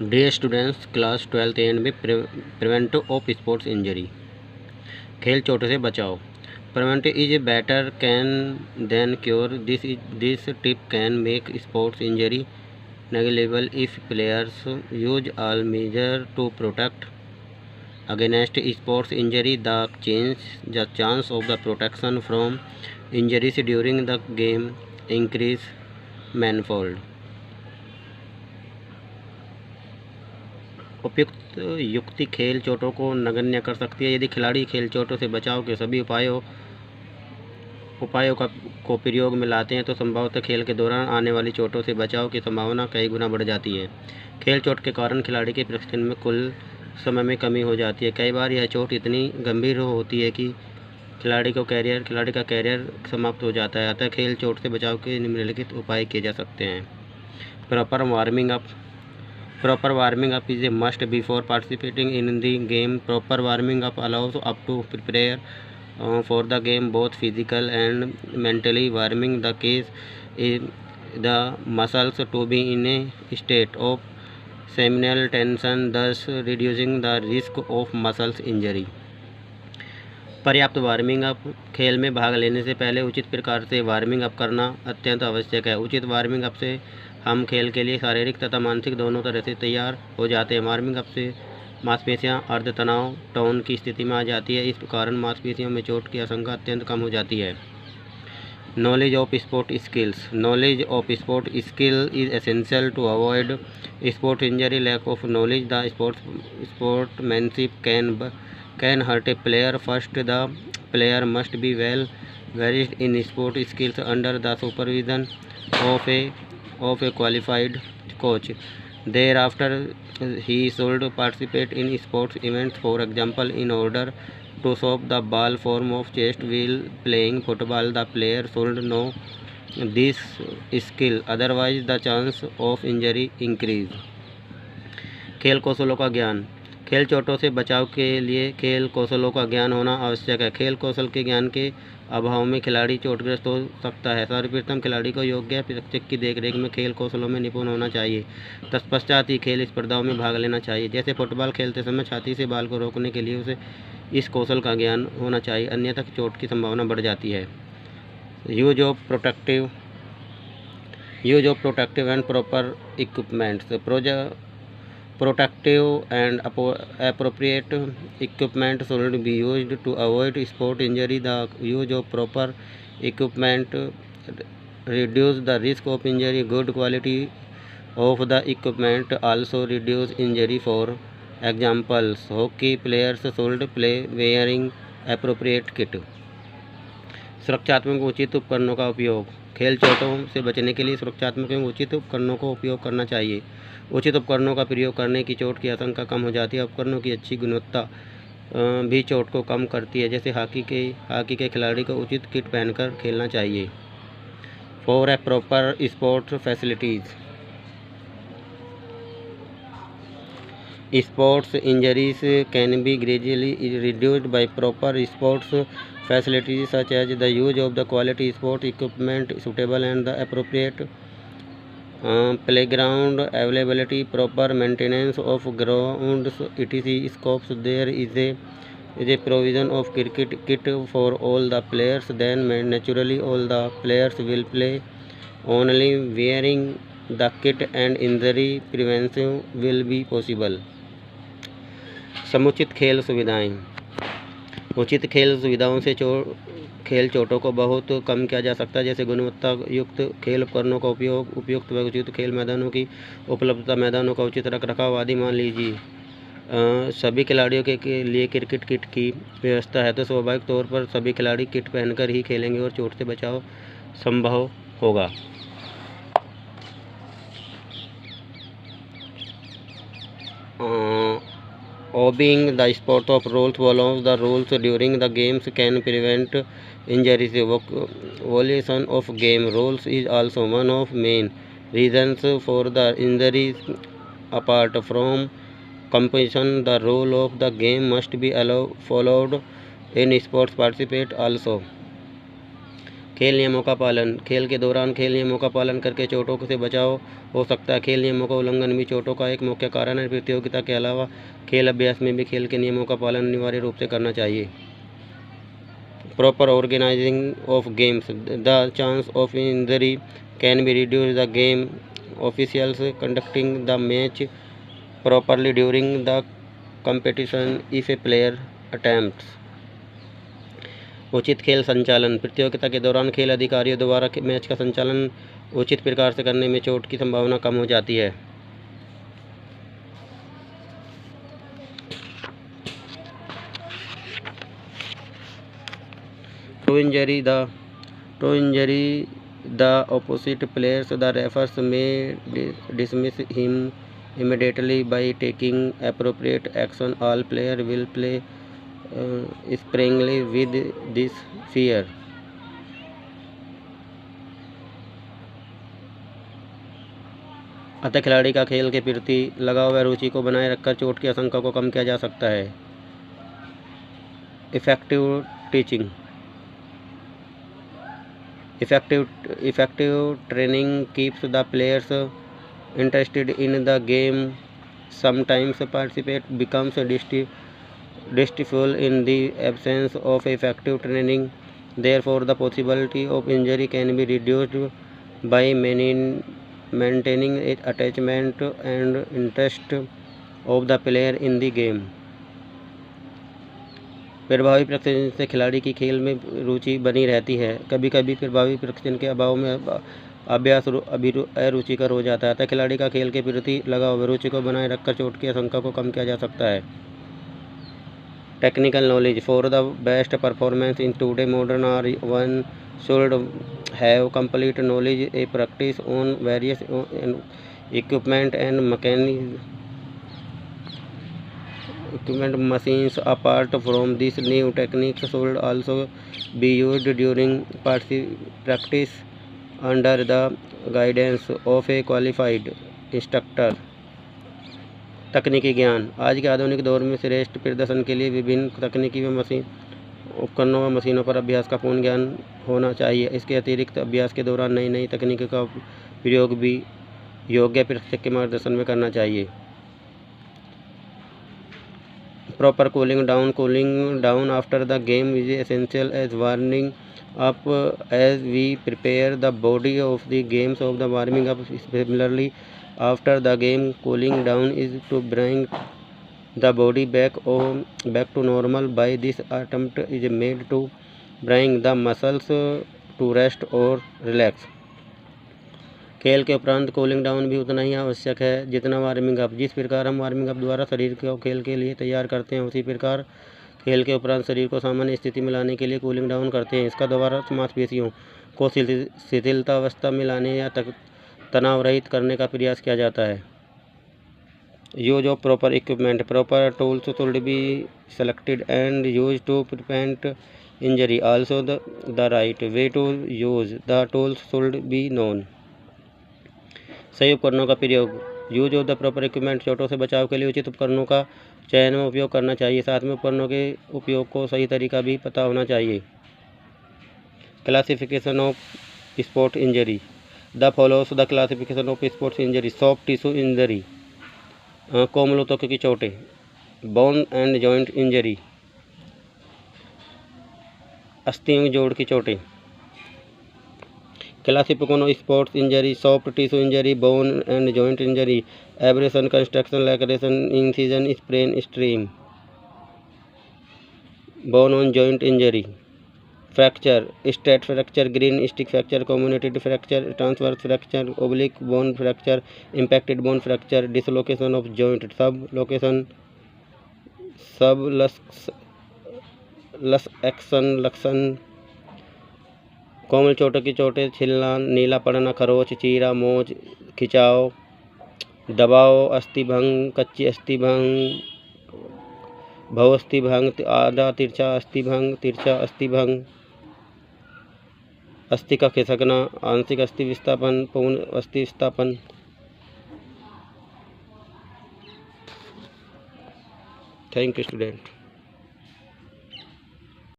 Dear students, class 12th and में prevent of sports injury, खेल चोट से बचाओ। Prevent is better can than cure. This tip can make sports injury negligible if players use all measure to protect against sports injury. The chance of the protection from injuries during the game increase manifold. उपयुक्त युक्ति खेल चोटों को नगण्य कर सकती है। यदि खिलाड़ी खेल चोटों से बचाव के सभी उपायों को प्रयोग में लाते हैं तो संभवतः खेल के दौरान आने वाली चोटों से बचाव की संभावना कई गुना बढ़ जाती है। खेल चोट के कारण खिलाड़ी के प्रशिक्षण में कुल समय में कमी हो जाती है। कई बार यह चोट इतनी गंभीर होती है कि खिलाड़ी का कैरियर समाप्त हो जाता है। अतः खेल चोट से बचाव के निम्नलिखित उपाय किए जा सकते हैं। Proper warming up is a must before participating in the game. Proper warming up allows up to prepare for the game, both physical and mentally. Warming the case is the muscles to be in a state of seminal tension, thus reducing the risk of muscles injury. पर्याप्त warming up, खेल में भाग लेने से पहले उचित प्रकार से वार्मिंग अप करना अत्यंत आवश्यक है। उचित वार्मिंग अप से हम खेल के लिए शारीरिक तथा मानसिक दोनों तरह से तैयार हो जाते हैं। वार्मिंग अप से मांसपेशियां अर्ध तनाव टोन की स्थिति में आ जाती है। इस कारण मांसपेशियों में चोट की आशंका अत्यंत कम हो जाती है। Knowledge of sport skills is essential to avoid sport injury. Lack of knowledge the sportsmanship can hurt a player. First, the player must be well versed in sport skills under the supervision of a qualified coach. Thereafter, he should participate in sports events. For example, in order to stop the ball form of chest while playing football, the player should know this skill. Otherwise, the chance of injury increase. खेल कौशलों का ज्ञान, खेल चोटों से बचाव के लिए खेल कौशलों का ज्ञान होना आवश्यक है। खेल कौशल के ज्ञान के अभाव में खिलाड़ी चोटग्रस्त हो सकता है। सर्वप्रथम खिलाड़ी को योग्य प्रशिक्षक की देखरेख में खेल कौशलों में निपुण होना चाहिए। तत्पश्चात ही खेल स्पर्धाओं में भाग लेना चाहिए। जैसे फुटबॉल खेलते समय छाती से बाल को रोकने के लिए उसे इस कौशल का ज्ञान होना चाहिए, अन्यथा चोट की संभावना बढ़ जाती है। Use of protective and proper equipments. Protective and appropriate equipment should be used to avoid sport injury. The use of proper equipment reduces the risk of injury. Good quality of the equipment also reduce injury. For example, hockey players should play wearing appropriate kit. सुरक्षात्मक उचित उपकरणों का उपयोग, खेल चोटों से बचने के लिए सुरक्षात्मक एवं उचित उपकरणों का उपयोग करना चाहिए। उचित उपकरणों का प्रयोग करने की चोट की आशंका कम हो जाती है। उपकरणों की अच्छी गुणवत्ता भी चोट को कम करती है। जैसे हॉकी के खिलाड़ी को उचित किट पहनकर खेलना चाहिए। For a proper sports facilities, sports injuries can be gradually reduced by proper sports facilities such as the use of the quality sport equipment suitable and the appropriate playground availability, proper maintenance of grounds, etc. Scopes. There is a provision of cricket kit for all the players, then naturally all the players will play only wearing the kit and injury prevention will be possible. समुचित खेल सुविधाएं, उचित खेल सुविधाओं से खेल चोटों को बहुत कम किया जा सकता है। जैसे गुणवत्ता युक्त खेल उपकरणों का उपयोग, उपयुक्त व उचित खेल मैदानों की उपलब्धता, मैदानों का उचित रखरखाव आदि। मान लीजिए सभी खिलाड़ियों के लिए क्रिकेट किट की व्यवस्था है तो स्वाभाविक तौर पर सभी खिलाड़ी किट पहनकर ही खेलेंगे और चोट से बचाव संभव होगा। Obeying the sport of rules, follows the rules during the games can prevent injuries. Violation of game rules is also one of main reasons for the injuries. Apart from competition, the rule of the game must be followed in sports participate also. खेल नियमों का पालन। खेल के दौरान खेल नियमों का पालन करके चोटों से बचाव हो सकता है। खेल नियमों का उल्लंघन भी चोटों का एक मुख्य कारण है। प्रतियोगिता के अलावा खेल अभ्यास में भी खेल के नियमों का पालन अनिवार्य रूप से करना चाहिए। Proper organising of games, the chance of injury can be reduce the game officials conducting the match properly during the competition if a player attempts। उचित खेल संचालन, प्रतियोगिता के दौरान खेल अधिकारियों द्वारा मैच का संचालन उचित प्रकार से करने में चोट की संभावना कम हो जाती है। To injury the opposite players, the referees may dismiss him immediately by taking appropriate action. All players will play sparingly with this fear। अतः खिलाड़ी का खेल के प्रति लगाव व रुचि को बनाए रखकर चोट की आशंका को कम किया जा सकता है। Effective teaching, effective training keeps the players interested in the game. Sometimes participate becomes distasteful in the absence of effective training. Therefore, the possibility of injury can be reduced by maintaining attachment and interest of the player in the game। प्रभावी प्रशिक्षण से खिलाड़ी की खेल में रुचि बनी रहती है। कभी कभी प्रभावी प्रशिक्षण के अभाव में अभ्यास अरुचिकर हो जाता है। अतः खिलाड़ी का खेल के प्रति लगाव रुचि को बनाए रखकर चोट की आशंका को कम किया जा सकता है। Technical knowledge, for the best performance in today modern era one should have complete knowledge a practice on various equipment and machines। Apart from this, new techniques should also be used during practice under the guidance of a qualified instructor। तकनीकी ज्ञान, आज के आधुनिक दौर में श्रेष्ठ प्रदर्शन के लिए विभिन्न तकनीकी व उपकरणों व मशीनों पर अभ्यास का पूर्ण ज्ञान होना चाहिए। इसके अतिरिक्त अभ्यास के दौरान नई नई तकनीकों का प्रयोग भी योग्य प्रशिक्षक के मार्गदर्शन में करना चाहिए। Proper cooling down after the game is essential as warming up as we prepare the body of the games of the warming up। Similarly, after the game, cooling down is to bring the body back to normal। By this attempt is made to bring the muscles to rest or relax। खेल के उपरांत cooling down भी उतना ही आवश्यक है जितना warming up. जिस प्रकार हम वार्मिंग अप द्वारा शरीर को खेल के लिए तैयार करते हैं, उसी प्रकार खेल के उपरांत शरीर को सामान्य स्थिति में लाने के लिए कूलिंग डाउन करते हैं। इसका द्वारा मांसपेशियों को शिथिलता अवस्था में लाने या तनाव रहित करने का प्रयास किया जाता है। Use of proper equipment, proper tools should be selected and use to prevent injury. Also the right way to use the tools should be known. सही उपकरणों का प्रयोग, use of the proper equipment, चोटों से बचाव के लिए उचित उपकरणों का चयन में उपयोग करना चाहिए। साथ में उपकरणों के उपयोग को सही तरीका भी पता होना चाहिए। Classification of sport injury, the follows the classification of sports injury. Soft tissue injury, कोमल त्वचा की चोटें। बोन एंड जॉइंट इंजरी, अस्थियों जोड़ की चोटें। Classification of sports injury, soft tissue injury, bone and joint injury, abrasion, construction, laceration, incision, sprain, stream. Bone on joint injury, fracture, straight fracture, green stick fracture, communicated fracture, transverse fracture, oblique bone fracture, impacted bone fracture, dislocation of joint, sub location, subluxation, कोमल चोटों की चोटें, छिलना, नीला पड़ना, खरोच, चीरा, मोच, खिंचाव, दबाव, अस्थिभंग, कच्ची अस्थिभंग, भवअस्थिभंग, आधा तिरछा अस्थिभंग, तिरछा अस्थिभंग, अस्थि का खिसकना, आंशिक अस्थि विस्थापन, पूर्ण अस्थि विस्थापन। Thank you student.